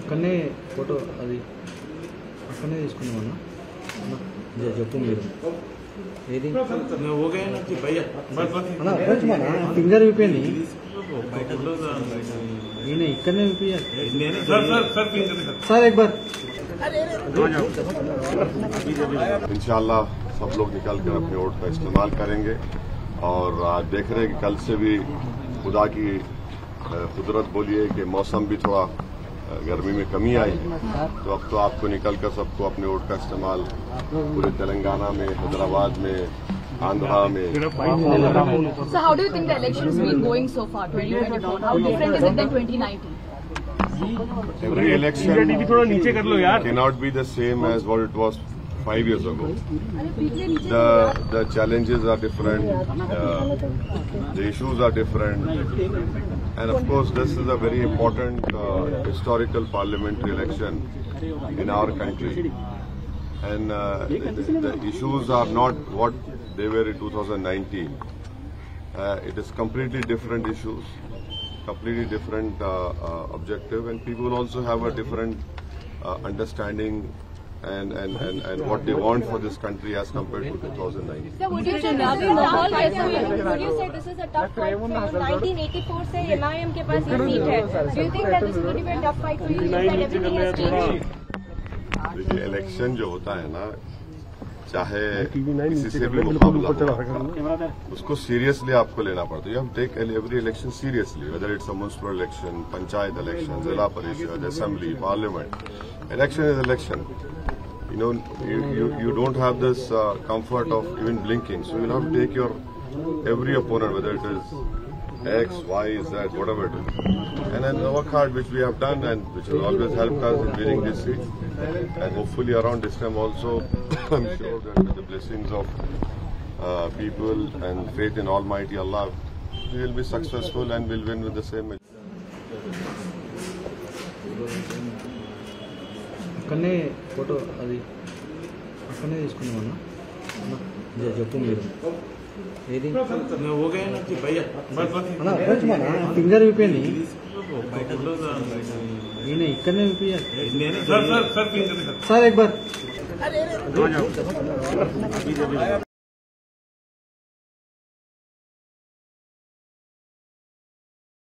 అక్కడనే ఫోటో అది అక్కడనే తీసుకున్నామన్నా చెప్పు మీరు ఏది ఫింగర్ విప్పింది నేను ఇక్కడనే విప్పియాలి సార్ एक बार इंशाल्लाह सब लोग निकल कर अपने वोट का इस्तेमाल करेंगे और आज देख रहे हैं कि कल से भी खुदा की कुदरत बोलिए कि मौसम भी थोड़ा गर्मी में कमी आई तो अब तो आपको निकलकर सबको अपने वोट का इस्तेमाल पूरे तेलंगाना में, हैदराबाद में, आंध्रा में। So how do you think the elections been going so far, 2024? How different is it than 2019? Every election cannot be the same as what it was 5 years ago. The challenges are different, the issues are different, and of course this is a very important historical parliamentary election in our country. And the issues are not what they were in 2019. It is completely different issues, completely different objective, and people also have a different understanding and what they want for this country as compared to 2009. So would you say this is a tough fight for you? 1984 से MIM के पास ये seat है. Do you think that this is going to be a tough fight for you? That everything has changed. देखिए, election जो होता है ना, चाहे किसी से भी मुकाबला हो, उसको सीरियसली आपको लेना पड़ता है. You have to take every election seriously, whether it's a municipal election, panchayat election, जिला परिषद, assembly, parliament. Election is election. You know, you don't have this comfort of even blinking. So you'll have to take your every opponent, whether it is X, Y, Z, whatever it is, and then work hard, which we have done and which has always helped us in winning this seat. And hopefully around this time also, I'm sure that with the blessings of people and faith in Almighty Allah, we will be successful and will win with the same. అక్కడనే photo అది అక్కడనే తీసుకున్నామన్నా చెప్పు మీరు ఏది finger విప్పింది నేను ఇక్కడనే విప్పియాలి sir एक बार